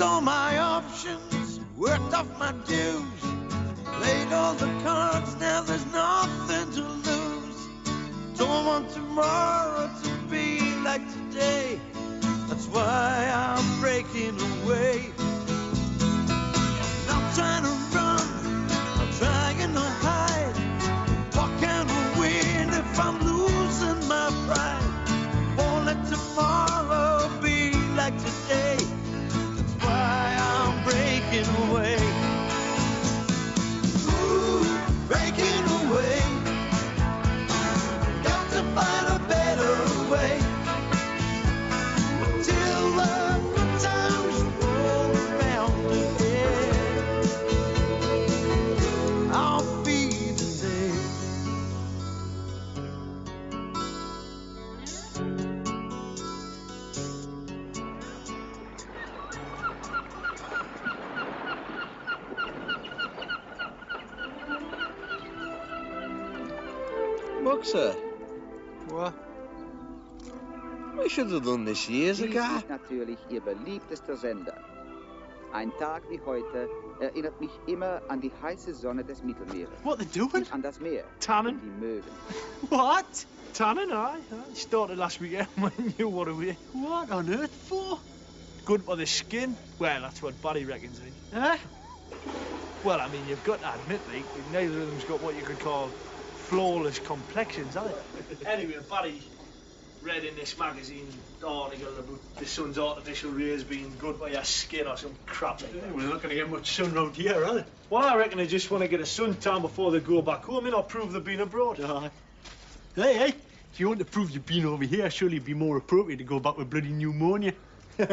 all my options, worked off my dues, played all the cards, now there's nothing to lose. Don't want tomorrow to be like today, that's why I'm breaking away. Not trying to run, I'm trying to hide. What can I win if I'm losing my pride? Won't let tomorrow be like today, that's why I'm breaking away. Ooh, breaking away. Got to find a better way. Till the good times roll around again, I'll be the same. Boxer, What? we should have done this years Dies ago. ist natürlich Ihr beliebtester Sender. Ein Tag wie heute erinnert mich immer an die heiße Sonne des Mittelmeeres. What they doing? Und an das Meer. Tanning? Und die Möwen. What? Tanning, aye. Started last weekend when you were away. What on earth for? Good for the skin? Well, that's what Barry reckons, eh? Eh? Well, I mean, you've got to admit, like, neither of them's got what you could call flawless complexions, have they? Anyway, Barry read in this magazine article about the sun's artificial rays being good for your skin or some crap like that. We're not going to get much sun round here, are they? Well, I reckon they just want to get a suntan before they go back home, and I'll prove they've been abroad. Aye. Hey, if you want to prove you've been over here, surely it'd be more appropriate to go back with bloody pneumonia. You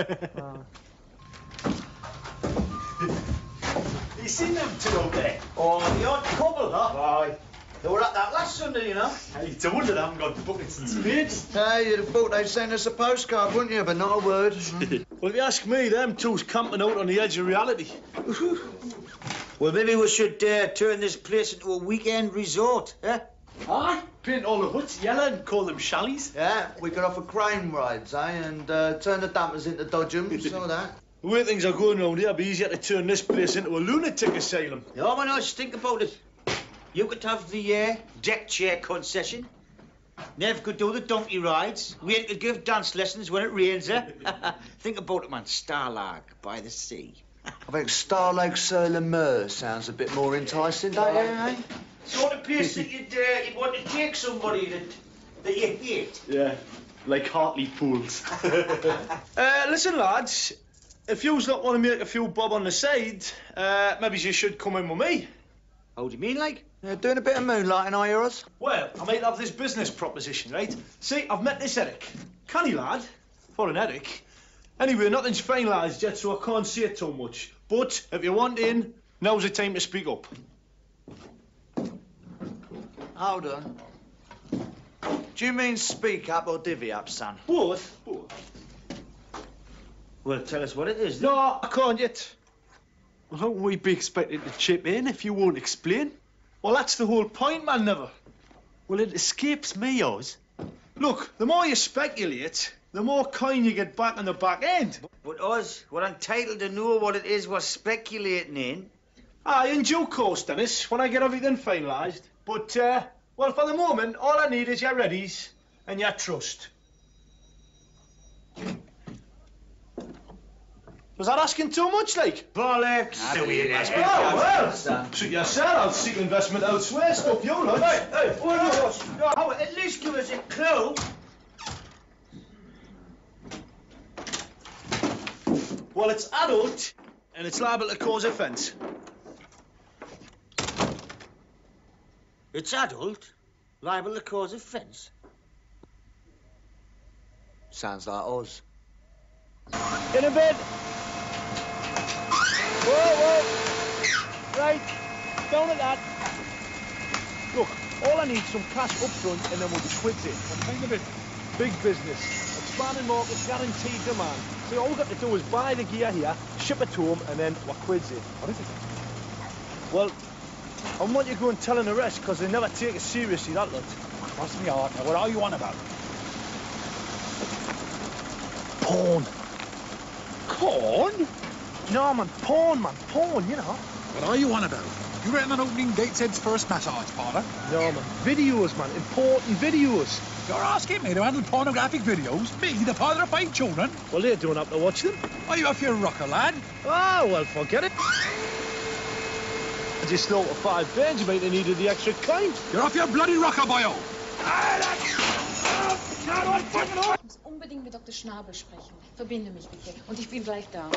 seen them two out there? Oh, the odd couple, huh? Aye. They were at that last Sunday, you know. Hey, it's a wonder they haven't got buckets and spades. Hey, you'd have thought they'd send us a postcard, wouldn't you? But not a word. Well, if you ask me, them two's camping out on the edge of reality. Well, maybe we should turn this place into a weekend resort, eh? Aye. Paint all the huts yellow and call them challies. Yeah, we could offer crane rides, eh? And turn the dampers into dodgems, all that. The way things are going round here, it'd be easier to turn this place into a lunatic asylum. No, why not? Think about it. You could have the deck chair concession. Nev could do the donkey rides. Wayne could give dance lessons when it rains, eh? Think about it, man. Starlark by the sea. I think Star Lake sur le Mer sounds a bit more enticing, don't you, eh? Sort of place that you'd want to take somebody that you hate. Yeah, like Hartlepool's. Listen, lads, if yous not want to make a few bob on the side, maybe you should come in with me. How do you mean, like? Doing a bit of moonlighting, are you, Oz? Well, I might have this business proposition, right? See, I've met this Eric. Canny lad, for an Eric. Anyway, nothing's finalised yet, so I can't say too much. But if you want in, now's the time to speak up. Hold on. Do you mean speak up or divvy up, son? Both? Well, tell us what it is. No, I can't yet. Well, how can we be expected to chip in if you won't explain? Well, that's the whole point, man, never. Well, it escapes me, Oz. Look, the more you speculate, the more coin you get back on the back end. But us, we're entitled to know what it is we're speculating in. Aye, in due course, Dennis, when I get everything finalised. But, well, for the moment, all I need is your readies and your trust. Was that asking too much, like? Bollocks! Oh, well, suit yourself. I'll seek investment elsewhere. Stuff you, lad. Hey, Oh, at least give us a clue. Well, it's adult, and it's liable to cause offence. It's adult, liable to cause offence. Sounds like Oz. In a bed. Whoa. Right, down at that. Look, all I need is some cash up front, and then we'll be quids in. What kind of it? Big business. Expanding market, guaranteed demand. So all we've got to do is buy the gear here, ship it to them, and then we're quids in. What is it? Well, I want you to go and tell the rest, because they never take it seriously, that lot. Cross me out. Now, what are you on about? Corn. Corn? No, man, porn, you know. What are you on about? You reckon on opening date said first massage parlour? No, man, videos, man, important videos. You're asking me to handle pornographic videos? Me, the father of 5 children? Well, they don't have to watch them. Are you off your rocker, lad? Oh, well, forget it. I just thought for 5 bands you might have needed the extra kind. You're off your bloody rocker, boyo! Ich muss unbedingt mit Dr. Schnabel sprechen. Verbinde mich bitte. Und ich bin gleich da.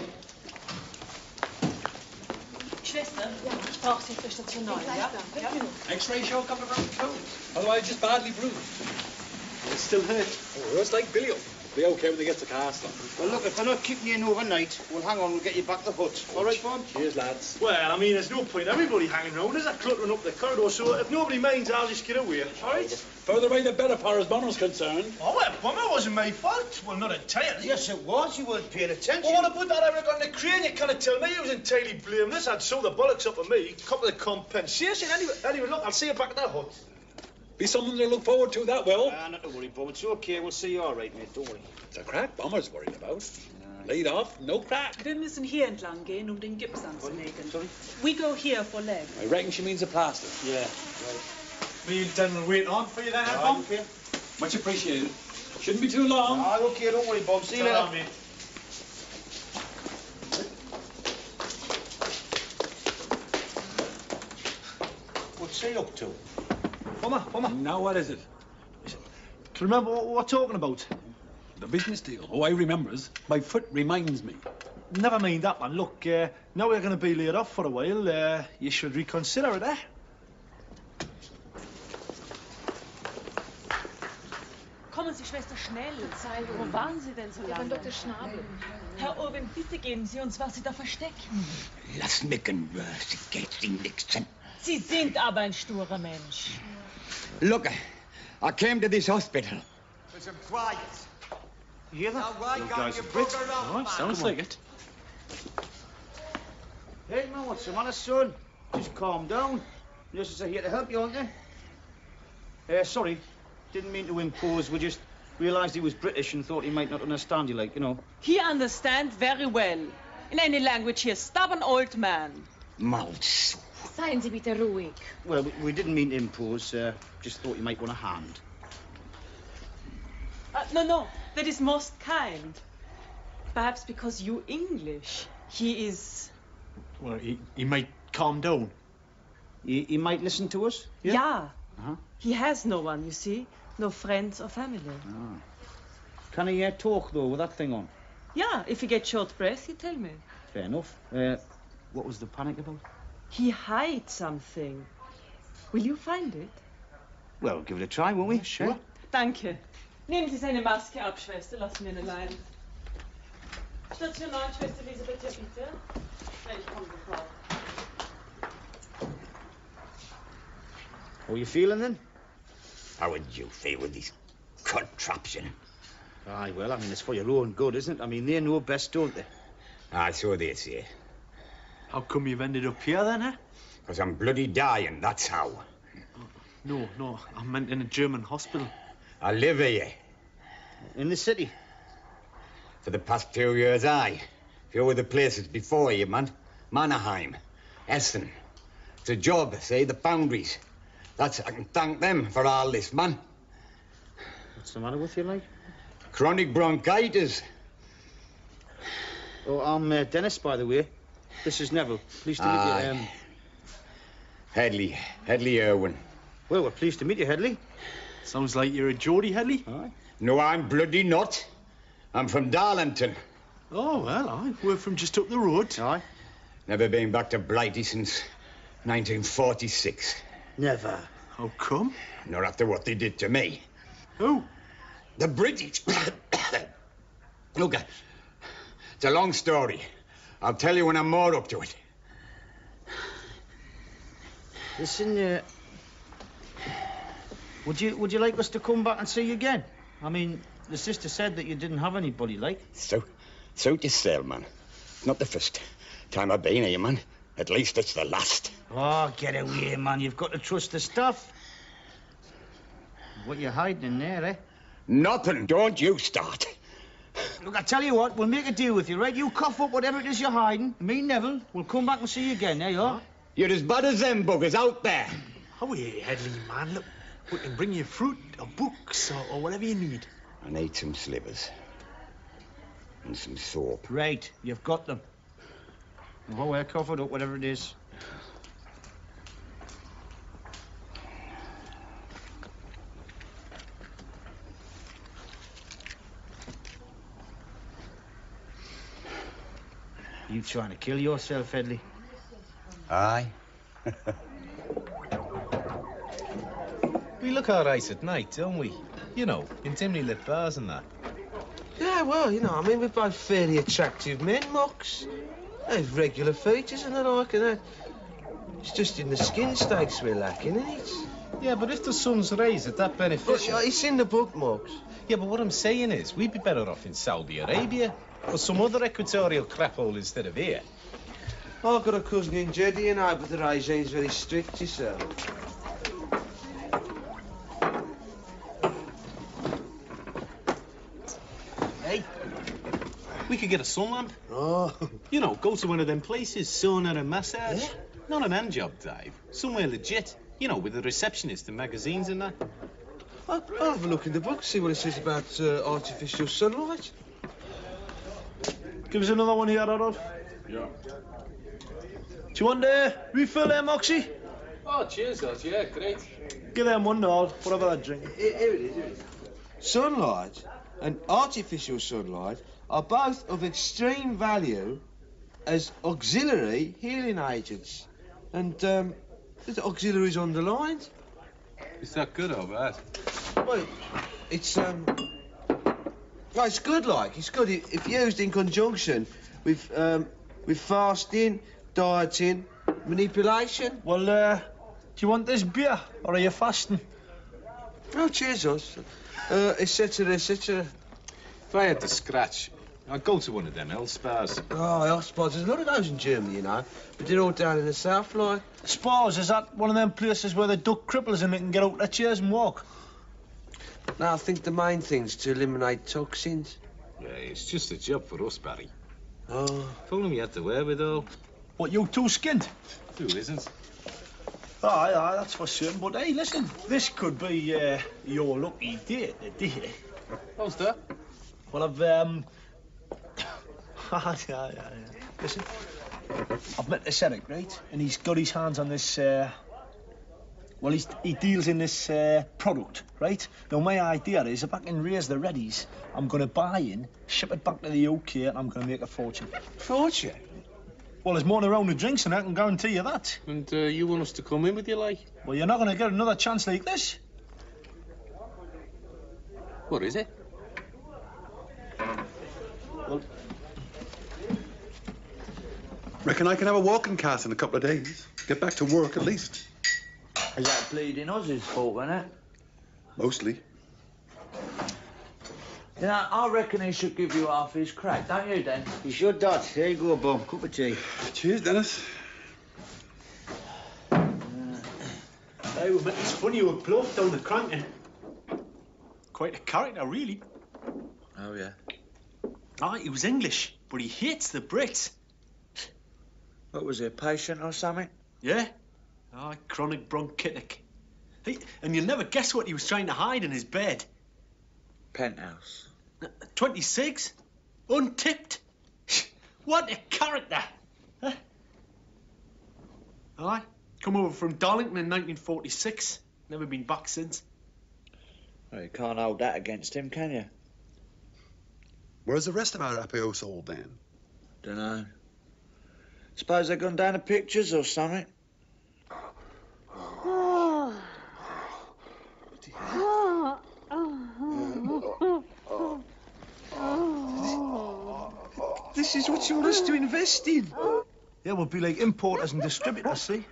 Schwester, ja. Ich brauche Sie auf der Station 9, ja? X-ray show coming around too. Otherwise, just badly bruised. It still hurt. Oh, it's like Billy. Be okay when they get to cast on. Well, look, if they're not keeping you in overnight, well, hang on, we'll get you back to the hut. All right, Bob? Cheers, lads. Well, I mean, there's no point everybody hanging around. There's a cluttering up the corridor, so if nobody minds, I'll just get away. All right? Further away, the better, far as Bonner's concerned. Oh, well, Bomber wasn't my fault. Well, not entirely. Yes, it was. You weren't paying attention. Well, what about that Eric on the crane? You can't tell me he was entirely blameless. I'd sew the bollocks up of me. Couple of compensation. Anyway, look, I'll see you back at that hut. Be something to look forward to, that will. Not to worry, Bob. It's okay. We'll see you all right, mate. Don't worry. It's a crack Bomber's worried about. Laid off, no crack. Wir müssen hier entlang gehen, den Gips anzulegen. Sorry? We go here for leg. I reckon she means a plaster. Yeah, right. Me and Dan will wait on for you then, Bob. Okay. Much appreciated. Shouldn't be too long. Okay, don't worry, Bob. See you later. Mate. What's he up to? Bomber. Now, what is it? Do you remember what we're talking about? The business deal. Oh, I remembers. My foot reminds me. Never mind that, man. Look, now we're going to be laid off for a while. You should reconsider it, eh? Kommen Sie, Schwester, schnell. Wo waren Sie denn so Ja, lange? von Dr. Schnabel. Herr Irwin, bitte geben Sie uns, was Sie da verstecken. Lass nicken, sie geht Ihnen nichts an. Sie sind aber ein sturer Mensch. Look, I came to this hospital. For some quiet. You hear that? All right, sounds like it. Hey, man, what's the matter, son? Just calm down. Nurses are here to help you, aren't they? Sorry. Didn't mean to impose. We just realised he was British and thought he might not understand you, like, you know. He understands very well. In any language, he is stubborn old man. Malz. Seien Sie bitte ruhig. Well, we didn't mean to impose. Just thought you might want a hand. No, that is most kind. Perhaps because you English, he is... Well, he might calm down. He might listen to us? Yeah. Uh-huh. He has no one, you see. No friends or family. Ah. Can he talk, though, with that thing on? Yeah, if he gets short breath, he tell me. Fair enough. What was the panic about? He hides something. Will you find it? Well, give it a try, won't we? Sure. Danke. Nehmen Sie seine Maske ab, Schwester. Lassen wir ihn allein. Station 9, Schwester Elisabeth, ja bitte. Ich komme sofort. How are you feeling, then? How would you feel with this contraption? Aye, well, I mean, it's for your own good, isn't it? I mean, they know best, don't they? Aye, so they say. How come you've ended up here, then, eh? Because I'm bloody dying, that's how. No, I meant in a German hospital. I live here. In the city? For the past 2 years, aye. Few of the places before you, man. Mannheim, Essen. It's a job, say, the foundries. I can thank them for all this, man. What's the matter with you, like? Chronic bronchitis. Oh, I'm Dennis, by the way. This is Neville. Pleased to meet you. Headley Irwin. Well, we're pleased to meet you, Headley. Sounds like you're a Geordie, Headley. Aye. No, I'm bloody not. I'm from Darlington. Oh, well, we're from just up the road. Aye. Never been back to Blighty since 1946. Never. How come? Not after what they did to me. Who? The British. Look, it's a long story. I'll tell you when I'm more up to it. Listen, would you like us to come back and see you again? I mean, the sister said that you didn't have anybody, like. So yourself, man. Not the first time I've been here, man. At least it's the last. Oh, get away, man. You've got to trust the stuff. What you hiding in there, eh? Nothing. Don't you start. Look, I tell you what, we'll make a deal with you, right? You cough up whatever it is you're hiding. Me, Neville, we'll come back and see you again, there you are. You're as bad as them buggers out there. Oh, yeah, Headley, man. Look, we can bring you fruit or books or whatever you need. I need some slivers. And some soap. Right, you've got them. Oh, we're covered up, whatever it is. You trying to kill yourself, Headley? Aye. We look all right at night, don't we? You know, in dimly lit bars and that. Yeah, well, you know, I mean, we're both fairly attractive men, Mox. They've regular features and the like, and that. It's just in the skin stakes we're lacking, isn't it? Yeah, but if the sun's rays, is that beneficial? Well, it's in the book, Mox. Yeah, but what I'm saying is, we'd be better off in Saudi Arabia or some other equatorial crap hole instead of here. I've got a cousin in Jeddah, you know, but the regime's very strict, you see. Hey, we could get a sun lamp. Oh. You know, go to one of them places, sauna and massage. Yeah? Not an hand job dive. Somewhere legit. You know, with a receptionist and magazines and that. I'll have a look in the book, see what it says about artificial sunlight. Give us another one here, Adolf. Yeah. Do you want a refill there, Moxie? Oh, cheers, lads. Yeah, great. Give them one, all. Whatever that drink. Here it is. Sunlight and artificial sunlight are both of extreme value as auxiliary healing agents. And, there's auxiliaries underlined. Is that good or bad? Well, it's, well, it's good, like. It's good if used in conjunction with fasting, dieting, manipulation. Well, do you want this beer, or are you fasting? Oh, cheers, us. Et cetera. If I had to scratch, I'd go to one of them health spas. Oh, health spas. There's a lot of those in Germany, you know. But they're all down in the south, like. Spas, is that one of them places where they duck cripples and they can get out their chairs and walk? No, I think the main thing's to eliminate toxins. Yeah, it's just a job for us, Barry. Oh. If only we had the wherewithal. What, you too skinned? Who isn't? Aye, that's for certain. But hey, listen, this could be your lucky day today. How's that? Well, I've yeah. Listen, I've met this Eric, right? And he's got his hands on this. Well, he deals in this product, right? Now, my idea is if I can raise the readies, I'm going to buy in, ship it back to the UK, and I'm going to make a fortune. Fortune? Well, there's more than around the drinks, and I can guarantee you that. And you want us to come in with you, like? Well, you're not going to get another chance like this. What is it? Well, Reckon I can have a walking cast in a couple of days. Get back to work at least. Is that bleeding Oz's fault, isn't it? Mostly. You know, I reckon he should give you half his crack, don't you, Den? You should, Dad. Here you go, Bum. Cup of tea. Cheers, Dennis. Hey, it's funny you were plucked down the cranking. Quite a character, really. Oh, yeah. Ah, he was English, but he hates the Brits. What was he, a patient or something? Yeah. Ah, chronic bronchitic. Hey, and you'll never guess what he was trying to hide in his bed. Penthouse. 26? Untipped? What a character! Huh? Aye. Come over from Darlington in 1946. Never been back since. Well, you can't hold that against him, can you? Where's the rest of our happy household then? Dunno. Suppose they've gone down to pictures or something. This is what you want us to invest in. Yeah, we'll be like importers and distributors, see?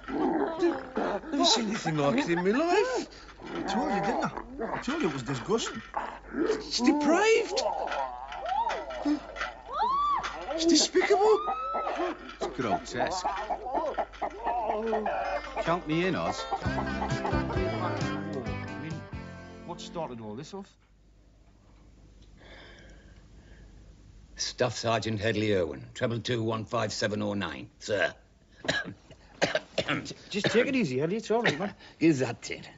Never seen anything like it in my life. I told you, didn't I? I told you it was disgusting. It's depraved. It's despicable. It's grotesque. Count me in, Oz. I mean, what started all this off? Staff Sergeant Headley Irwin, 222-15709, sir. Just take it easy, Headley. It's all right, man. Is that it?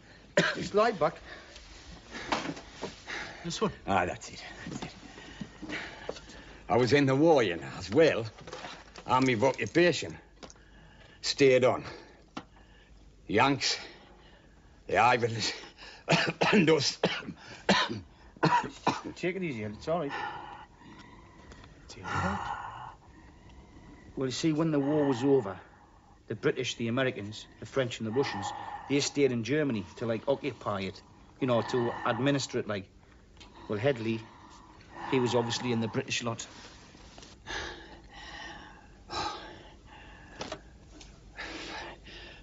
Just lie back. This one? Ah, that's it. I was in the war, you know, as well. Army of occupation. Stayed on. Yanks, the Ivans, and us. Take it easy, Headley. It's all right. Well, you see, when the war was over, the British, the Americans, the French and the Russians, they stayed in Germany to, like, occupy it, you know, to administer it, like. Well, Headley, he was obviously in the British lot.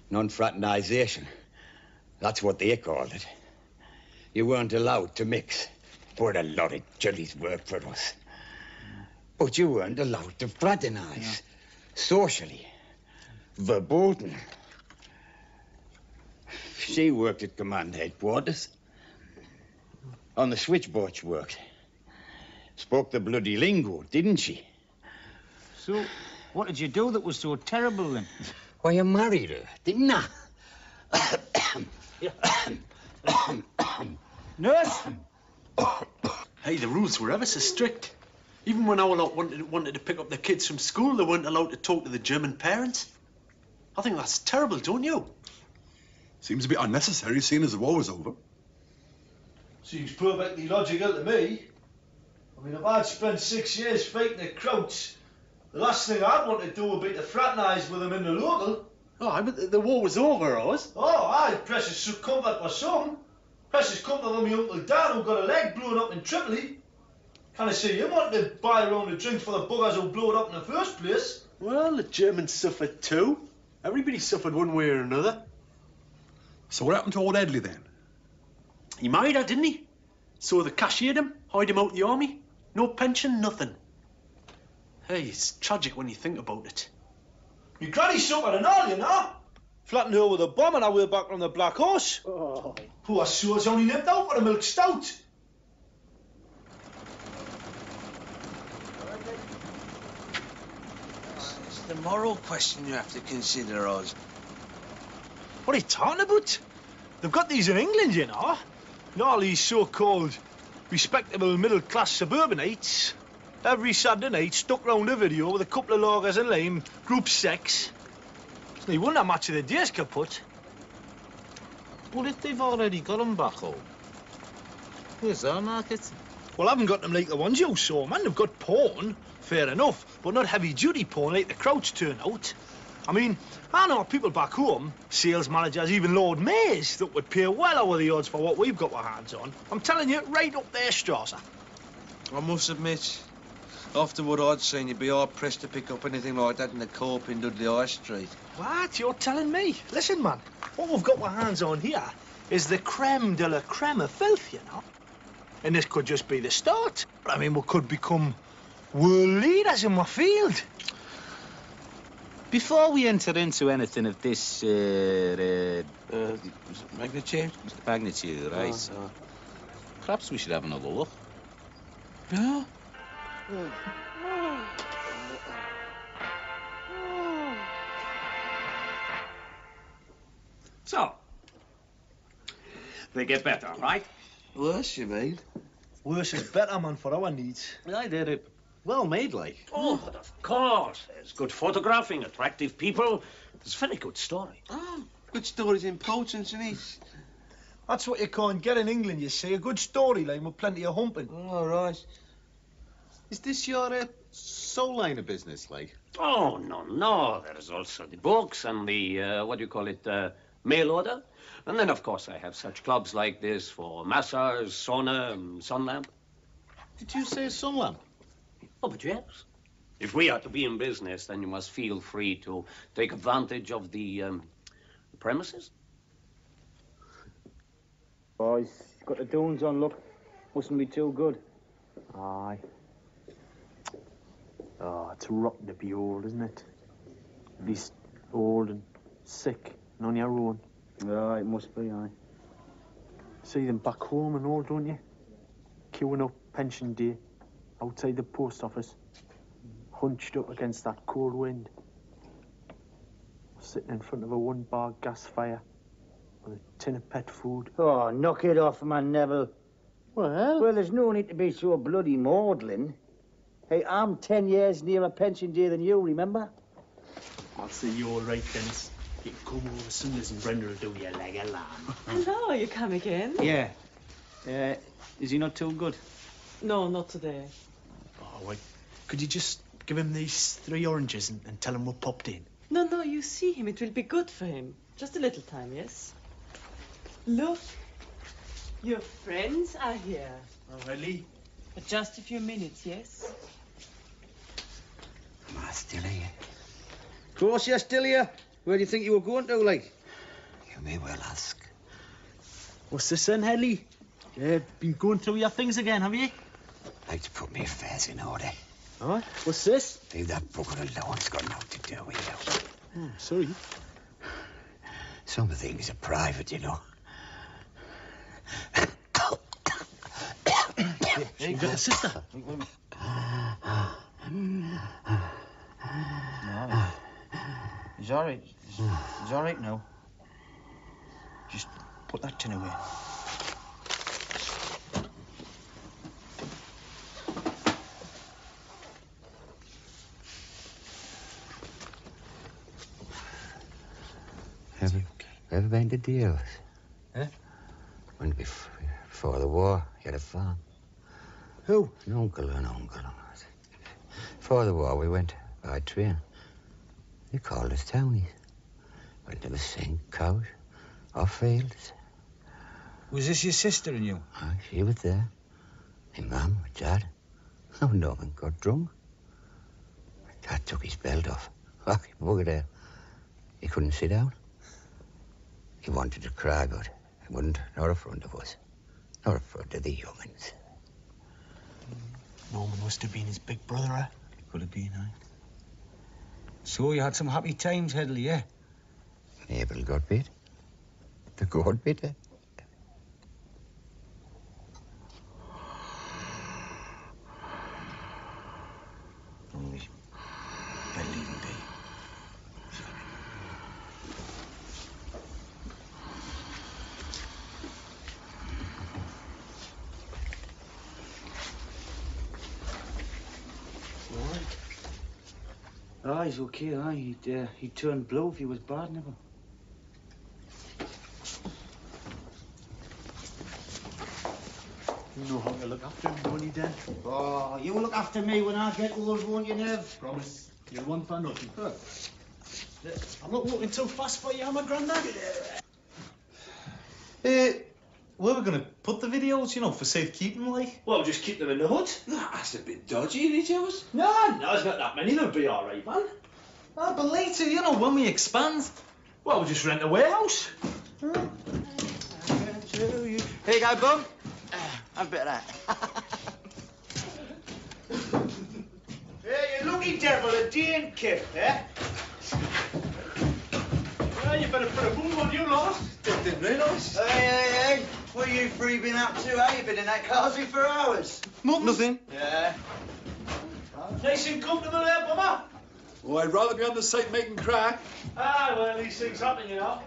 Non-fraternisation. That's what they called it. You weren't allowed to mix. But a lot of jollies worked for us. But you weren't allowed to fraternise. Socially. Verboten. She worked at command headquarters. On the switchboard she worked. Spoke the bloody lingo, didn't she? So, what did you do that was so terrible, then? Why, you married her, didn't I? Nurse! Hey, the rules were ever so strict. Even when our lot wanted to pick up their kids from school, they weren't allowed to talk to the German parents. I think that's terrible, don't you? Seems a bit unnecessary, seeing as the war was over. Seems perfectly logical to me. I mean, if I'd spent 6 years fighting the Krauts, the last thing I'd want to do would be to fraternise with them in the local. Oh, but the war was over, Oz. Oh, aye, precious comfort for some. Precious comfort for me Uncle Dan, who got a leg blown up in Tripoli. Can I see him wanting to buy a round of drinks for the buggers who blew it up in the first place? Well, the Germans suffered too. Everybody suffered one way or another. So what happened to old Headley then? He married her, didn't he? So they cashiered him, hired him out the army. No pension, nothing. Hey, it's tragic when you think about it. My granny suffered and all, you know. Flattened her with a bomb on her way back from the Black Horse. Oh. Poor soul's only nipped out for a milk stout. It's the moral question you have to consider, Oz. What are you talking about? They've got these in England, you know. And all these so-called respectable middle-class suburbanites. Every Saturday night, stuck round a video with a couple of lagers and lime, group sex. It's no wonder much of the day's kaput. Well, if they've already got them back home, where's our market? Well, I haven't got them like the ones you saw, man. They've got porn, fair enough, but not heavy-duty porn like the Krauts turn out. I mean, I know people back home, sales managers, even Lord Mayors, that would pay well over the odds for what we've got our hands on. I'm telling you, right up there, Strasser. I must admit, after what I'd seen, you'd be hard-pressed to pick up anything like that in the co-op in Dudley High Street. What? You're telling me? Listen, man, what we've got our hands on here is the creme de la creme of filth, you know? And this could just be the start. I mean, we could become world leaders in my field. Before we enter into anything of this, Magnitude? magnitude, right? Perhaps we should have another look. Yeah? So, they get better, right? Worse, you mean? Worse is better, man, for our needs. I did it. Well made, like. Oh, but of course. There's good photographing, attractive people. There's a very good story. Oh, good story's important, isn't it? That's what you can't get in England, you see. A good storyline with plenty of humping. All right. Is this your soul line of business, like? Oh, no. There's also the books and the, what do you call it, mail order. And then, of course, I have such clubs like this for massage, sauna, and sun lamp. Did you say sun lamp? Oh, but yes. If we are to be in business, then you must feel free to take advantage of the premises. Boys, got the Dunes on, look. Mustn't be too good. Aye. Oh, it's rotten to be old, isn't it? At least old and sick and on your own. Yeah, it must be, aye. See them back home and all, don't you? Queuing up pension day outside the post office. hunched up against that cold wind, sitting in front of a one-bar gas fire with a tin of pet food. Oh, knock it off, man, Neville. Well, there's no need to be so bloody maudlin. Hey, I'm 10 years nearer pension day than you, remember? I'll see you all right, Dennis. You can come over Sundays and Brenda will do you like a lamb. Hello, you come again? Yeah. Is he not too good? No, not today. Oh, wait. Could you just give him these 3 oranges and tell him we popped in? No, you see him. It will be good for him. Just a little time, yes? Look, your friends are here. Oh, really? For just a few minutes, yes? Am I still here? Of course you're still here. Where do you think you were going to, like? You may well ask. What's this then, Hedley? Been going through your things again, have you? Like to put my affairs in order. All right. What's this? Leave that bugger alone. It's got nothing to do with you. Oh, sorry. Some things are private, you know. You got a sister? No. He's all right. He's all right now. Just put that tin away. Ever been to deals? Eh? When before the war, you had a farm. Who? An uncle. Before the war, we went by train. They called us townies. We'd never seen cows or fields. Was this your sister and you? Aye, she was there. My mum, my dad. Oh, Norman got drunk. Dad took his belt off. Oh, he buggered out. He couldn't sit down. He wanted to cry, but he wouldn't. Not in front of us. Not in front of the young'uns. Norman must have been his big brother, eh? Could have been, aye. So you had some happy times, Hedley, eh? Mabel got bit. The goat bit her. Only better leave him be. Ah, he's okay, aye. He'd turn blue if he was bad, never. You know how to look after him, don't you, Dan? Oh, you look after me when I get old, won't you, Nev? Promise. You'll want for nothing. Huh. I'm not walking too fast for you, am I, Grandad? Where are we going to put the videos, you know, for safekeeping, like? Well, just keep them in the hut. That's a bit dodgy, these yours. No, there's not that many. They'll be all right, man. Ah, but later, you know, when we expand. Well, we'll just rent a warehouse. Here you go, Bum. Have a bit of that. Hey, you lucky devil, a Dean kid, eh? Well, you better put a boom on you, lot. Didn't realise. Hey. What you three been up to, eh? You've been in that cosy for hours. Nothing. Yeah. Nice and comfortable there, Bummer. Oh, I'd rather be on the site making crack. Ah, well, these things happen, you know.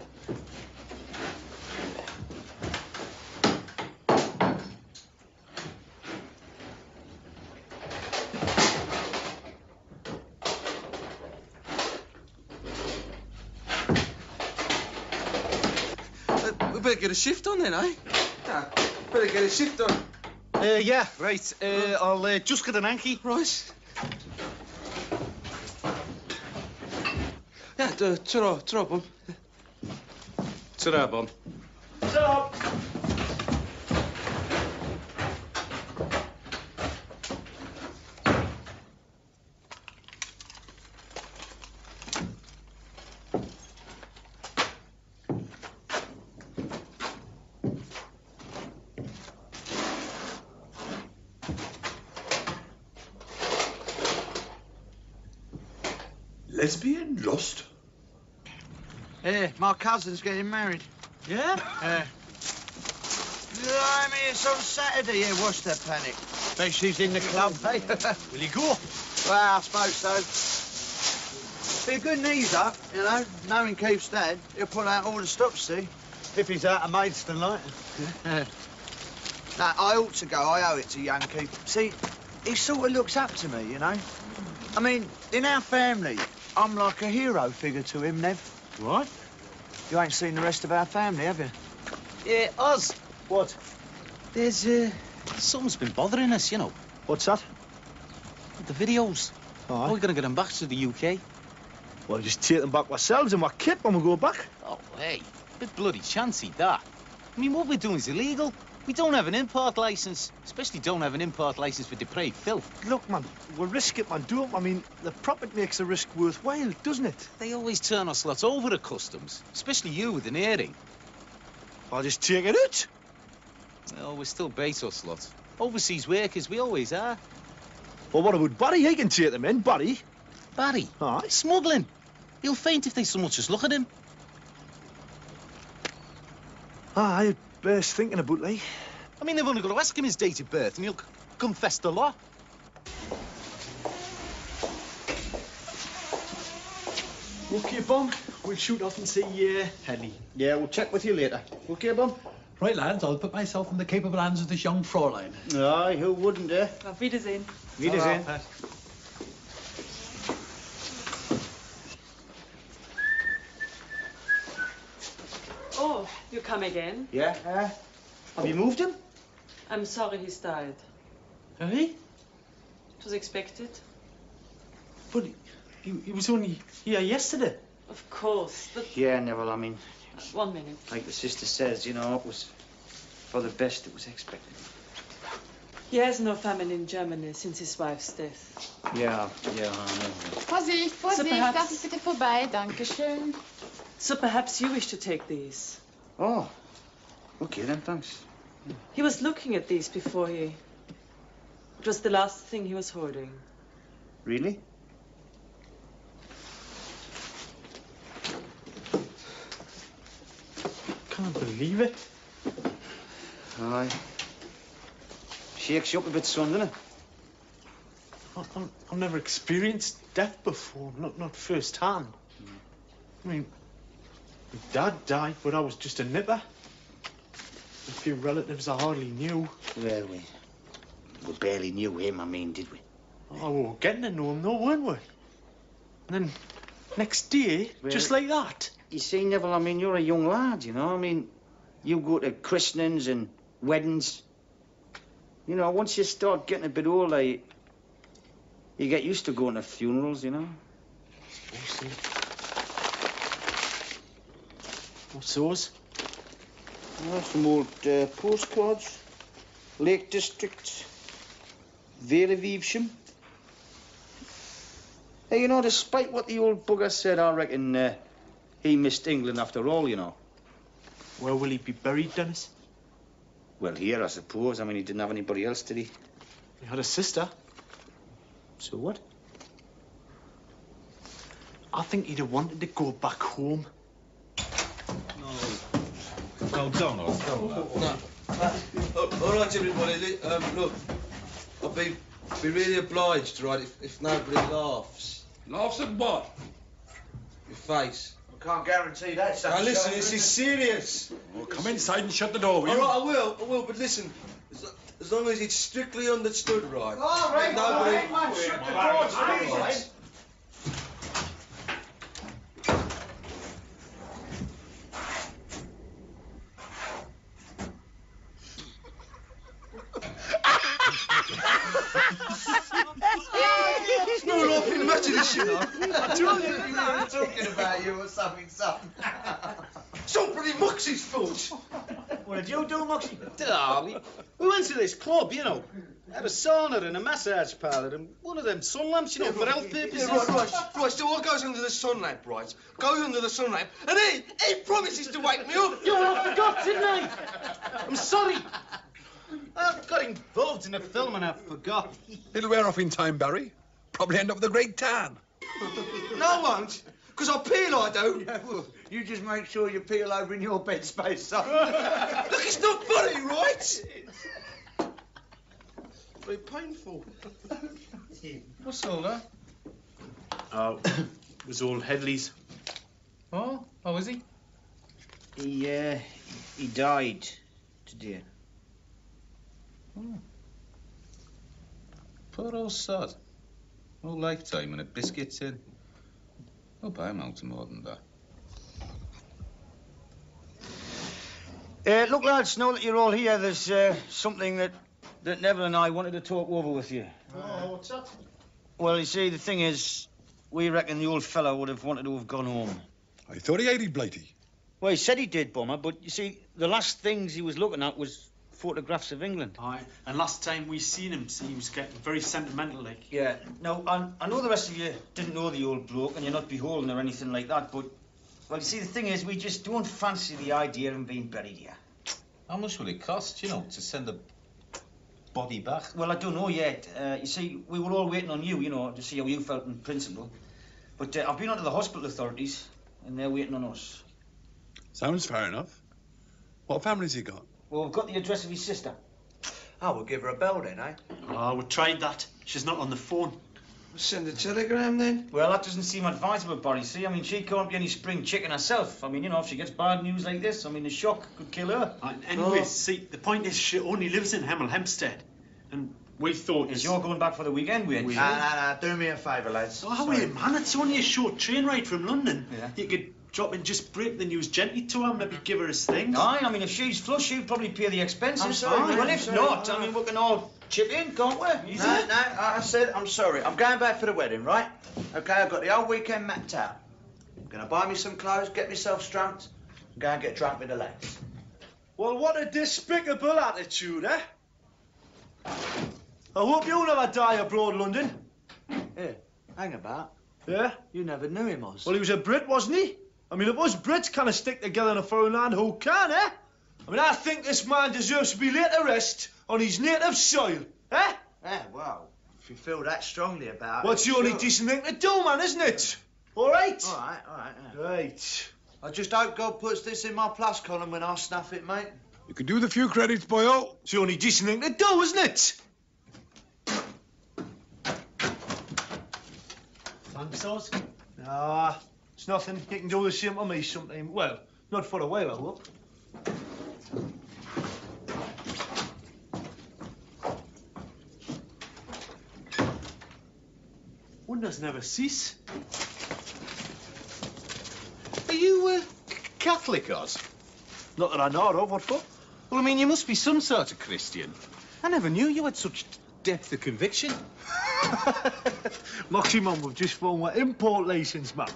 We better get a shift on then, eh? Yeah, better get a shift on. Yeah, right. I'll just get an Anki. Right. Yeah, ta-ra, Bum. Ta-ra, Bum. Stop. Lesbian lost? My cousin's getting married. Yeah? I mean, it's on Saturday. Yeah, what's the panic? Bet she's in the club, eh? Will you go? Well, I suppose so. Be a good knees up, you know. Knowing Keith's dad, he'll pull out all the stops, see? If he's out of Maidstone, like. Now, I ought to go. I owe it to young Keith. See, he sort of looks up to me, you know. I mean, in our family, I'm like a hero figure to him, Nev. What? You ain't seen the rest of our family, have you? Yeah, Oz. What? There's, something's been bothering us, you know. What's that? The videos. Aye. How are we going to get them back to the UK? Well, just take them back ourselves in my kit when we go back. Oh, hey, bit bloody chancy, that. I mean, what we're doing is illegal. We don't have an import licence. Especially don't have an import licence for depraved filth. Look, man, we risk it, man, don't we? I mean, the profit makes the risk worthwhile, doesn't it? They always turn us lots over at customs. Especially you with an earring. I'll just take it out. No, we're still Bezos lot. Overseas workers, we always are. Well, what about Barry? He can take them in, Barry. Barry? Aye. Smuggling. He'll faint if they so much as look at him. Aye, bears thinking about, like. I mean, they've only got to ask him his date of birth and he'll confess the law. OK, Bum. We'll shoot off and see Henny. Yeah, we'll check with you later. OK, Bum? Right, lads, I'll put myself in the capable hands of this young Fräulein. Aye, who wouldn't, eh? Auf Wiedersehen. Wiedersehen. Oh, you come again? Yeah? Have you moved him? I'm sorry he's died. Hey? It was expected. But he was only here yesterday. Of course, but... Yeah, Neville, I mean... 1 minute. Like the sister says, you know, it was for the best it was expected. He has no family in Germany since his wife's death. Yeah, I know. Vorsicht, Vorsicht, perhaps- darf ich bitte vorbei? Dankeschön. So perhaps you wish to take these. Oh, okay then, thanks. He was looking at these before he... It was the last thing he was holding. Really? Can't believe it. Aye. Shakes you up a bit, son, doesn't it? I've never experienced death before, not firsthand. I mean, my dad died, but I was just a nipper. A few relatives I hardly knew. Well, we barely knew him, I mean, did we? Oh, we were getting to know him, though, weren't we? And then, next day, Well, just like that. You see, Neville, I mean, you're a young lad, you know? I mean, you go to christenings and weddings. You know, once you start getting a bit older, you get used to going to funerals, you know? What's those? Oh, some old postcards. Lake District. Vale of Evesham. Hey, you know, despite what the old bugger said, I reckon he missed England after all, you know. Where will he be buried, Dennis? Well, here, I suppose. I mean, he didn't have anybody else, did he? He had a sister. So what? I think he'd have wanted to go back home. No, don't. All right, everybody. Look, I'll be really obliged, right, if nobody laughs. Laughs at what? Your face. I can't guarantee that. Now listen, this is serious. Well, come inside and shut the door, will All you? right, I will, but listen, as long as it's strictly understood, right? All right, Nobody... all right, man, shut the door, Right. please. It's no laughing matter, this, you know. I told you we were talking about you or something, son. Somebody mucks his foot. What did you do, Moxie? We went to this club, you know. Had a sauna and a massage parlour and one of them sun lamps, you know, for health purposes. Right, so what goes under the sun lamp, right? Goes under the sun lamp, and he promises to wake me up. You all forgot, didn't I? I'm sorry. I got involved in the film and I forgot. It'll wear off in time, Barry. Probably end up with a great tan. No, I won't. Because I peel, I do. Yeah, well, you just make sure you peel over in your bed space, son. Look, it's not funny, right? Very painful. What's all that? Oh, it was all Headley's. Oh, how is he? He died today. Oh. Poor old sod. No lifetime and a biscuit's in. I'll buy him out to more than that. Look, lads, now that you're all here, there's something that Neville and I wanted to talk over with you. Oh, what's that? Well, you see, the thing is, we reckon the old fellow would have wanted to have gone home. I thought he hated Blighty. Well, he said he did, Bomber, but you see, the last things he was looking at was photographs of England. Aye, and last time we seen him, he was getting very sentimental, like. Yeah. Now, I know the rest of you didn't know the old bloke, and you're not beholden or anything like that, but, well, you see, the thing is, we just don't fancy the idea of him being buried here. How much will it cost, you know, to send a body back? Well, I don't know yet. You see, we were all waiting on you, you know, to see how you felt in principle. But I've been on to the hospital authorities, and they're waiting on us. Sounds fair enough. What family's he got? Well, we've got the address of his sister. Oh, we'll give her a bell then, eh? Oh, we tried that. She's not on the phone. Send a telegram then. Well, that doesn't seem advisable, Barry. See, I mean, she can't be any spring chicken herself. I mean, you know, if she gets bad news like this, I mean, the shock could kill her. Anyway, see, the point is she only lives in Hemel Hempstead. And we thought... Is you're going back for the weekend, Wayne? Nah, do me a favour, lads. Oh, wait, man, it's only a short train ride from London. Yeah. You could drop in, just break the news gently to her, maybe give her his things. Aye, I mean, if she's flush, she'll probably pay the expenses. I'm sorry, Well, mate, if I'm not, sorry. I mean, we can all chip in, can't we? No, I said I'm sorry. I'm going back for the wedding, right? Okay, I've got the whole weekend mapped out. I'm going to buy me some clothes, get myself strumped, and go and get drunk with the lads. Well, what a despicable attitude, eh? I hope you'll never die abroad, London. Here, hang about. Yeah? You never knew him, Oz. Well, he was a Brit, wasn't he? I mean, if us Brits kind of stick together in a foreign land, who can, eh? I mean, I think this man deserves to be laid to rest on his native soil, eh? Yeah, well, if you feel that strongly about What's it... the only decent thing to do, man, isn't it? All right? All right, yeah. Right. I just hope God puts this in my plus column when I snuff it, mate. You could do the few credits, boyo. It's the only decent thing to do, isn't it? Thanks, Oz. Nah, it's nothing. You can do the same to me sometime. Well, not for a while, I hope. Wonders never cease. Are you Catholic, Oz? Not that I know of. What for? Well, I mean, you must be some sort of Christian. I never knew you had such depth of conviction. Moxie, Mum, we've just phoned with import license, man.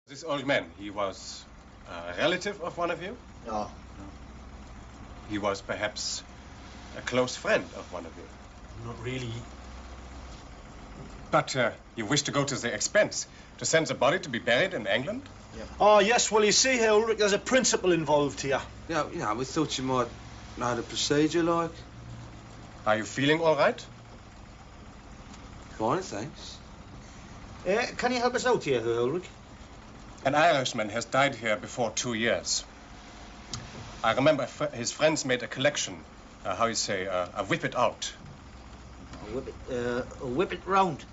This old man, he was a relative of one of you? No. He was perhaps a close friend of one of you? Not really. But you wish to go to the expense to send the body to be buried in England? Yeah. Oh, yes, well, you see here, Ulrich, there's a principle involved here. Yeah, you know, we thought you might know the procedure, like. Are you feeling all right? Fine, thanks. Can you help us out here, Ulrich? An Irishman has died here before 2 years. I remember his friends made a collection, how you say, a whip it out. Whip it round.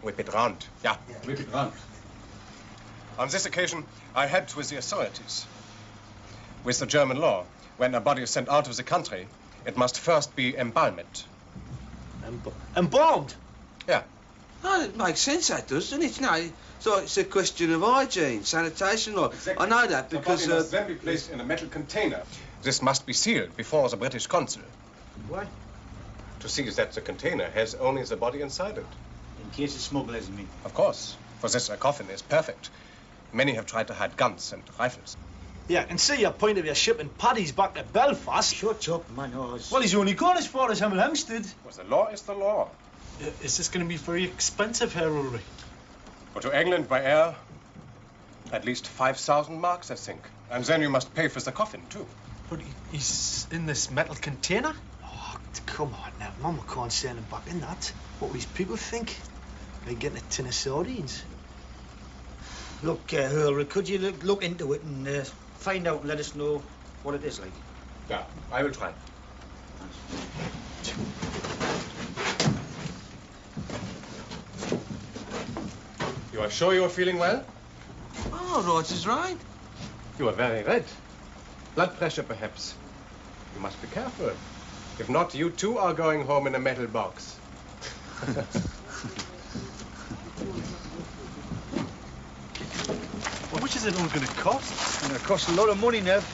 Whip it round, yeah. Whip it round. On this occasion, I helped with the authorities. With the German law, when a body is sent out of the country, it must first be embalmed. Embalmed? Yeah. Oh, it makes sense, that does, doesn't it? No, so it's a question of hygiene, sanitation law. Exactly. I know that because... The body must then be placed in a metal container. This must be sealed before the British consul. Why? To see that the container has only the body inside it. In case of smugglers, you mean? Of course. For this, a coffin is perfect. Many have tried to hide guns and rifles. Yeah, I can see your point of your shipping paddies back to Belfast. Shut up, man, Oz. Well, he's only gone as far as Hemel Hempstead. Well, the law is the law. Is this going to be very expensive here, Ulrich? But to England by air, at least 5,000 marks, I think. And then you must pay for the coffin, too. But he's in this metal container? Oh, come on now. Mama can't send him back in that. What will these people think? They're getting a tin of sardines. Look, Ulrich, could you look into it and find out and let us know what it is like? Yeah, I will try. You are sure you are feeling well? Oh, Rites is right. You are very red. Blood pressure, perhaps. You must be careful. If not, you too are going home in a metal box. How much is it all going to cost? It's going to cost a lot of money, Nev.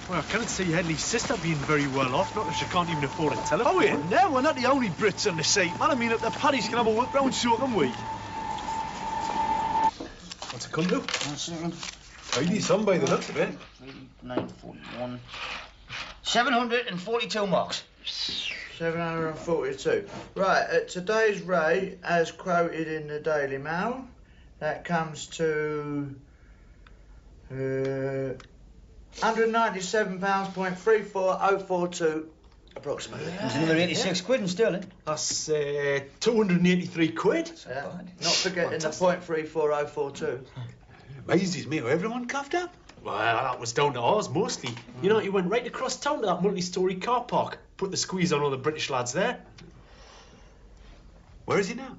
Well, I can't see Headley's sister being very well off, not if she can't even afford a telephone. Oh, yeah, no, we're not the only Brits on the seat, man. I mean, if the paddies can have a whip round, so can we. What's it come to? 1 second. Tidy some by the looks of it. 941. 742 marks. 742. Right, at today's rate, as quoted in the Daily Mail, that comes to £197.34042 approximately. There's another 86 quid in sterling. That's 283 quid. Yeah. Not forgetting the .34042. Amazes me how everyone coughed up. Well, that was down to ours mostly. You know, he went right across town to that multi-storey car park. Put the squeeze on all the British lads there. Where is he now?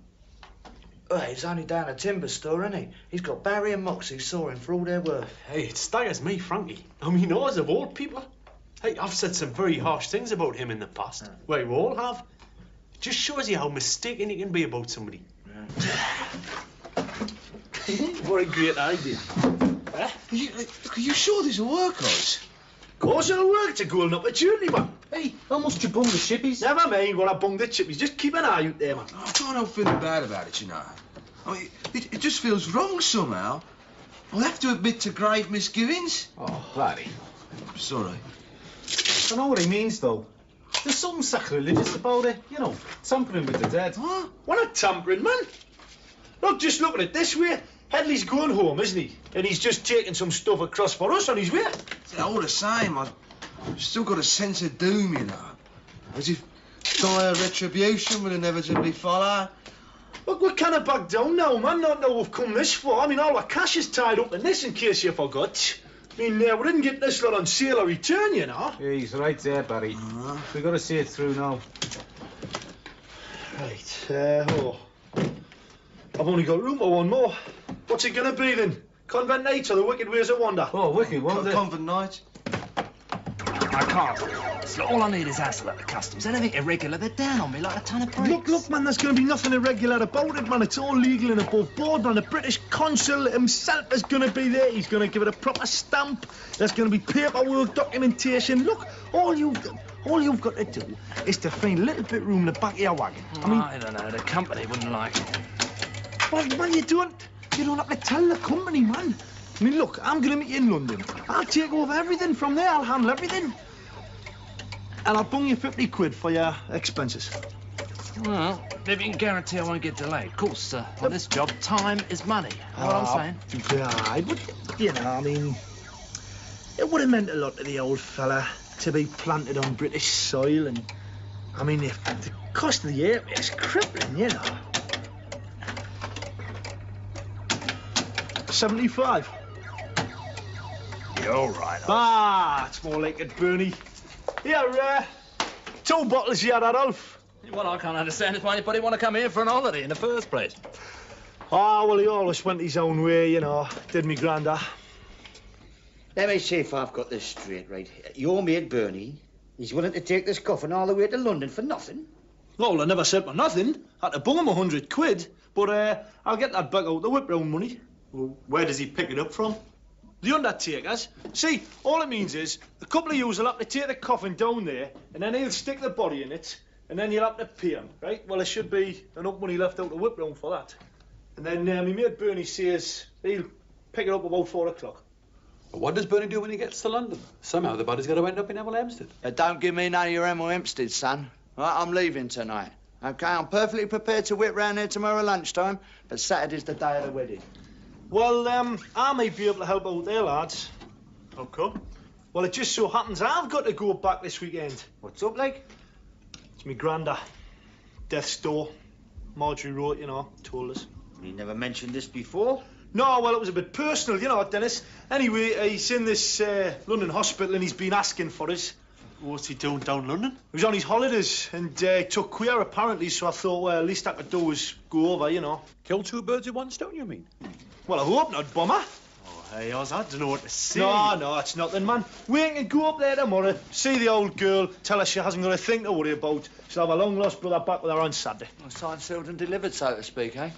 Well, he's only down a timber store, isn't he? He's got Barry and Moxie sawing for all their worth. Hey, it staggers me, frankly. I mean, ours of all people. Hey, I've said some very harsh things about him in the past. Well, we all have. It just shows you how mistaken you can be about somebody. What a great idea. Are you sure this will work, Oz? Of course it'll work. It's a golden opportunity, man. Hey, how much you bung the chippies? Never mind what I bung the chippies. Just keep an eye out there, man. I can't help feeling bad about it, you know. I mean, it just feels wrong somehow. I'll have to admit to grave misgivings. Oh, bloody. Sorry. I know what he means, though. There's something sacrilegious about it, you know, tampering with the dead. Huh? What a tampering, man. Look, just look at it this way. Headley's going home, isn't he? And he's just taking some stuff across for us on his way. All the same, I've still got a sense of doom, you know. As if dire retribution will inevitably follow. Look, we can't back down now, man. Not now we've come this far. I mean, all our cash is tied up in this, in case you forgot. I mean, we didn't get this lot on sale or return, you know. Yeah, he's right there, Barry. We've got to see it through now. Right, I've only got room for one more. What's it gonna be then? Convent Nights or the Wicked Ways of Wonder? Oh, Wicked Wonder. Convent Nights. I can't. So all I need is hassle at the customs. Anything irregular, they're down on me like a ton of bricks. Look, man, there's going to be nothing irregular about it, man. It's all legal and above board, man. The British consul himself is going to be there. He's going to give it a proper stamp. There's going to be paperwork, documentation. Look, all you've got to do is to find a little bit of room in the back of your wagon. I don't know. The company wouldn't like it. Well, man, you don't have to tell the company, man. I mean, look, I'm going to meet you in London. I'll take over everything from there. I'll handle everything. And I'll bung you 50 quid for your expenses. Well, if you can guarantee I won't get delayed. Of course, on this job, time is money. You know what I'm saying? Yeah, but, you know, I mean, it would have meant a lot to the old fella to be planted on British soil, and, I mean, if the cost of the area is crippling, you know. 75. You're all right. It's more like it, Bernie. Here, 2 bottles here, Adolf. What I can't understand is why anybody want to come here for an holiday in the first place. Oh, well, he always went his own way, you know. Did me granda. Let me see if I've got this straight, right. Your mate, Bernie, he's willing to take this coffin all the way to London for nothing? Well, I never said for nothing. I had to bung him 100 quid. But, I'll get that back out the whip round money. Well, where does he pick it up from? The undertakers. See, all it means is a couple of yous will have to take the coffin down there, and then he'll stick the body in it, and then you'll have to pay him, right? Well, there should be enough money left out the whip round for that. And then my mate Bernie says he'll pick it up about 4 o'clock. But what does Bernie do when he gets to London? Somehow the body's got to end up in Hemel Hempstead. Don't give me none of your Hemel Hempstead, son. Right, I'm leaving tonight. OK, I'm perfectly prepared to whip round here tomorrow lunchtime, but Saturday's the day of the wedding. Well, I may be able to help out there, lads. How come? Well, it just so happens I've got to go back this weekend. What's up, like? It's me granda. Death's door. Marjorie wrote, you know, told us. You never mentioned this before? No, well, it was a bit personal, you know, Dennis. Anyway, he's in this London hospital and he's been asking for us. What's he doing down London? He was on his holidays and he took queer apparently, so I thought, well, least I could do was go over, you know. Kill two birds with one stone, you mean? Well, I hope not, Bomber. Oh, hey, Oz, I don't know what to say. No, it's nothing, man. We can go up there tomorrow, see the old girl, tell her she hasn't got a thing to worry about. She'll have a long-lost brother back with her on Saturday. Well, signed, sealed and delivered, so to speak, eh?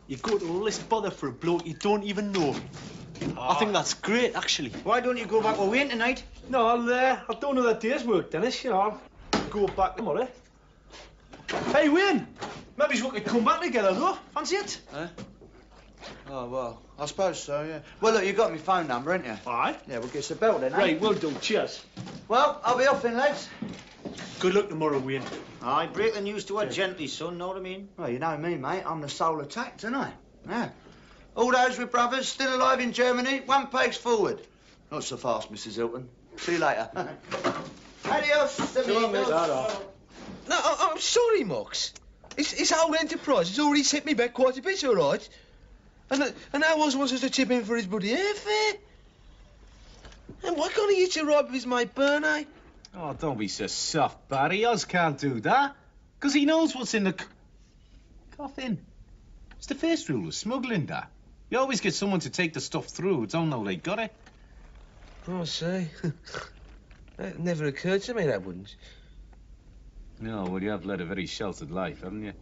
You go to all this bother for a bloke you don't even know. I think that's great, actually. Why don't you go back with Wayne tonight? No, I'll do another day's work, Dennis, you know. I'll go back tomorrow. Hey, Wayne! Maybe we could come back together, though. Fancy it? Eh? Oh, well, I suppose so, yeah. Well, look, you got my phone number, ain't you? Aye. Yeah, we'll give us a bell then, eh? Right, we'll do. Cheers. Well, I'll be off then, lads. Good luck tomorrow, Wayne. Aye, break the news to her gently, son, know what I mean? Well, you know me, mate. I'm the soul attacked, ain't I? Yeah. All those with brothers still alive in Germany, one page forward. Not so fast, Mrs. Hilton. See you later. Adios, amigos. No, I'm sorry, Mox. His whole enterprise has already set me back quite a bit, all right? And how Oz wants us to chip in for his bloody airfare? And why can't he hitch a ride with his mate Bernie? Oh, don't be so soft, Barry. Oz can't do that. Because he knows what's in the coffin. It's the first rule of smuggling, that. You always get someone to take the stuff through who don't know they got it. Oh, I see. That never occurred to me, that wouldn't. No, well, you have led a very sheltered life, haven't you?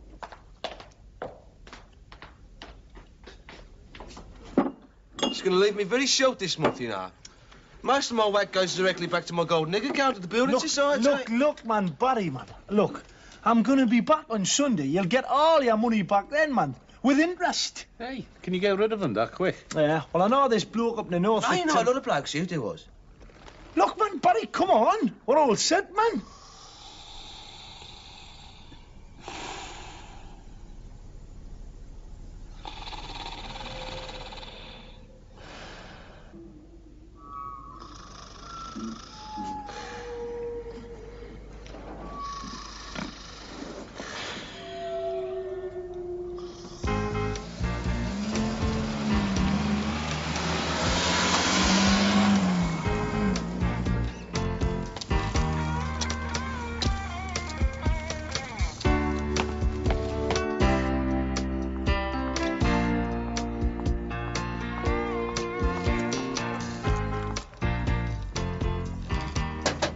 It's going to leave me very short this month, you know. Most of my whack goes directly back to my golden egg account at the Building Society. Look, man, Barry, man. Look, I'm going to be back on Sunday. You'll get all your money back then, man. With interest. Hey, can you get rid of them that quick? Yeah, well, I know this bloke up in the north... I know a lot of blokes who do us. Look, man, Barry, come on. We're all set, man.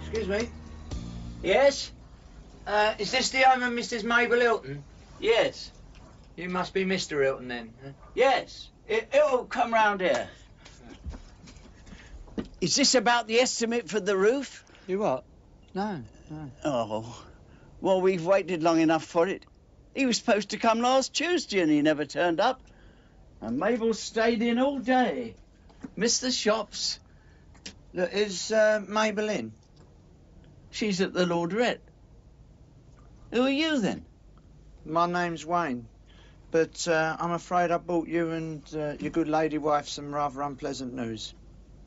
Excuse me. Yes? Is this the home of Mrs. Mabel Hilton? Yes. You must be Mr. Hilton then. Yes. It'll come round here. Is this about the estimate for the roof? You what? No. Oh, well, we've waited long enough for it. He was supposed to come last Tuesday and he never turned up. And Mabel stayed in all day. Missed the shops. Look, is Mabel in? She's at the laundrette. Who are you, then? My name's Wayne. But I'm afraid I brought you and your good lady wife some rather unpleasant news.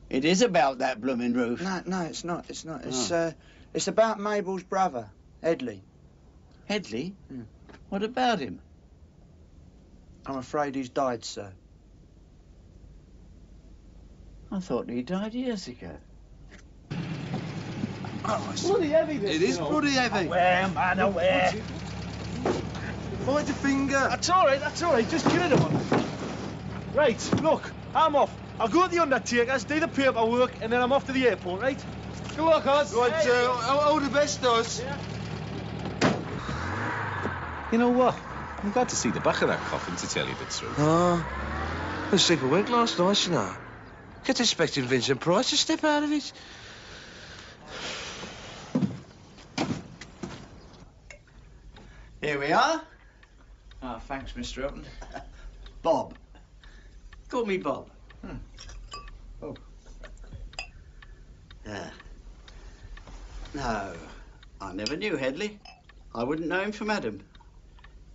It is about that blooming roof. No, it's not. It's not. Oh. It's about Mabel's brother, Headley. Headley? What about him? I'm afraid he's died, sir. I thought he died years ago. Oh, it's bloody heavy, this. It is bloody heavy. Aware, man, aware. Bite the finger. That's all right, just get it on. Right, look, I'm off. I'll go to the undertakers, do the paperwork, and then I'm off to the airport, right? Good luck, Oz. Right, all the best, Oz. Yeah. You know what? I'm glad to see the back of that coffin, to tell you the truth. Oh, the sleep awake last night, you know. Kept expecting Vincent Price to step out of it. Here we are. Oh, thanks, Mr. Hilton. Bob. Call me Bob. Oh. No, I never knew Headley. I wouldn't know him from Adam.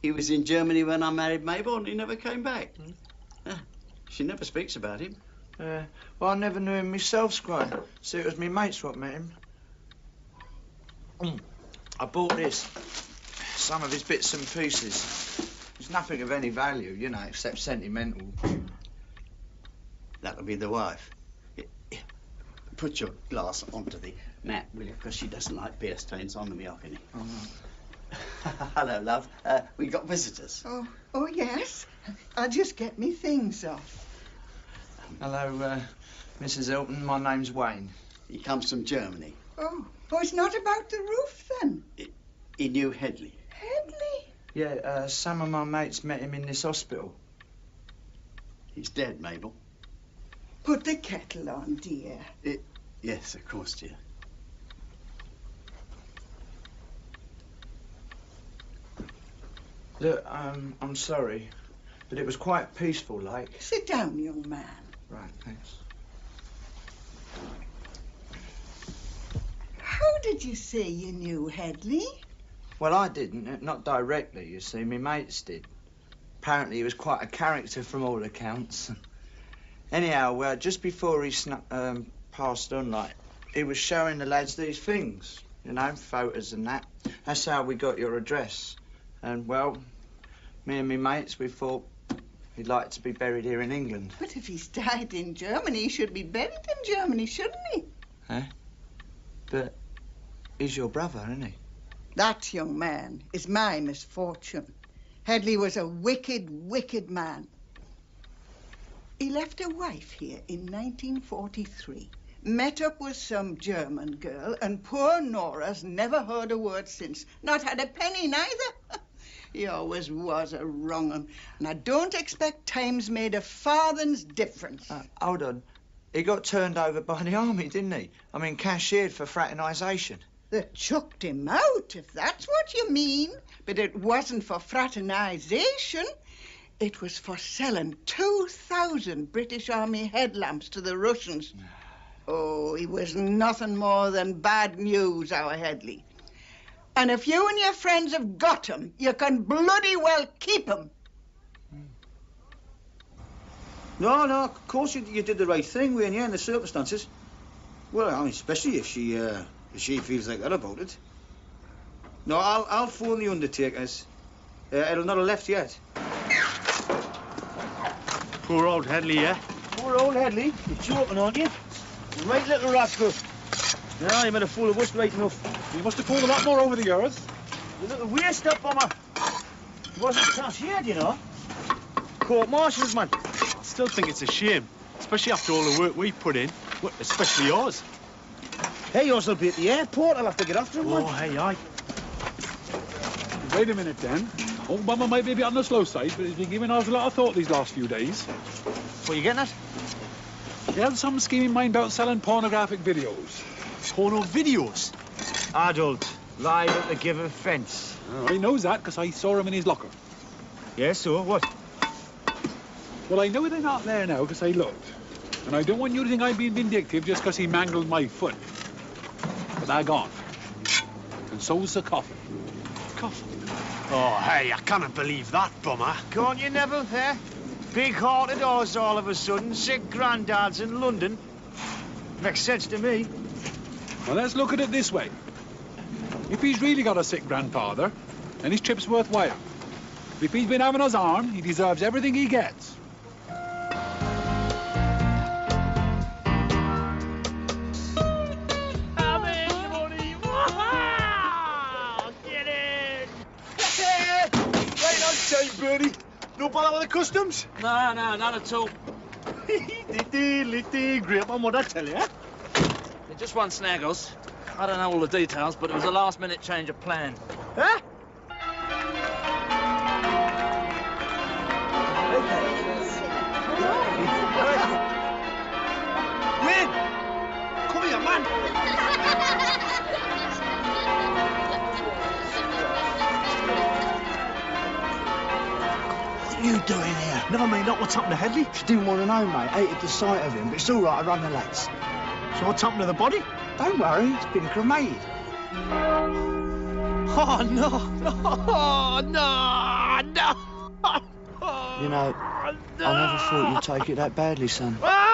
He was in Germany when I married Mabel and he never came back. She never speaks about him. Well, I never knew him myself, Squire. See, it was me mates what met him. I bought this. Some of his bits and pieces. There's nothing of any value, you know, except sentimental. That'll be the wife. put your glass onto the mat, will you? Because she doesn't like beer stains on the mahogany. Hello, love. We got visitors. Oh, yes. I'll just get me things off. Hello, Mrs. Hilton. My name's Wayne. He comes from Germany. Oh, it's not about the roof, then? He knew Headley. Headley? Yeah, some of my mates met him in this hospital. He's dead, Mabel. Put the kettle on, dear. Yes, of course, dear. Look, I'm sorry, but it was quite peaceful, like. Sit down, young man. Right, thanks. How did you say you knew Headley? Well, I didn't, not directly, you see. My mates did. Apparently he was quite a character from all accounts. Anyhow, just before he passed on, like, he was showing the lads these things, you know, photos and that. That's how we got your address. And, well, me and me mates, we thought he'd like to be buried here in England. But if he's died in Germany, he should be buried in Germany, shouldn't he? Eh? But he's your brother, isn't he? That, young man, is my misfortune. Headley was a wicked, wicked man. He left a wife here in 1943, met up with some German girl, and poor Nora's never heard a word since. Not had a penny, neither. He always was a wrong 'un, and I don't expect time's made a farthing's difference. Hold on. He got turned over by the army, didn't he? I mean, cashiered for fraternisation. They chucked him out, if that's what you mean. But it wasn't for fraternisation. It was for selling 2,000 British Army headlamps to the Russians. Oh, he was nothing more than bad news, our Headley. And if you and your friends have got him, you can bloody well keep him. No, of course you did the right thing, weren't you, in the circumstances? Well, I mean, especially if she feels like that about it. No, I'll phone the undertakers. It'll not have left yet. Poor old Headley, yeah? Poor old Headley? You're joking, aren't you? You right little rascal. Yeah, you made a fool of us right enough. You must have pulled a lot more over the years. You little waste up, bomber. He wasn't cashiered, you know. Court-martials, man. I still think it's a shame, especially after all the work we've put in, especially yours. Hey, yours will be at the airport. I'll have to get after him, man. Oh, hey, aye. Wait a minute, then. Old Bummer might be a bit on the slow side, but he's been giving us a lot of thought these last few days. What are you getting at? He had some scheme in mind about selling pornographic videos. Porno videos? Adult, liable to give offence. Oh, he knows that, because I saw him in his locker. Yes, so what? Well, I know they're not there now, because I looked. And I don't want you to think I'm being vindictive just because he mangled my foot. But they're gone. And so's the coffin. Coffin? Oh, hey, I cannot believe that, Bummer. Can't you, Neville, eh? Big-hearted horse all of a sudden, sick granddads in London. Makes sense to me. Well, let's look at it this way. If he's really got a sick grandfather, then his trip's worthwhile. If he's been having his arm, he deserves everything he gets. Bertie, no bother with the customs? No, not at all. Great one, what I tell you, eh? They just want Snaggles. I don't know all the details, but it was a last-minute change of plan. Huh? Win! Come here, man! What are you doing here? Never mind not what's happened to Headley. She didn't want to know, mate. Hated the sight of him, but it's all right, I run the lads. So what's happened to the body? Don't worry, it's been cremated. Oh, no. You know, I never thought you'd take it that badly, son. Ah!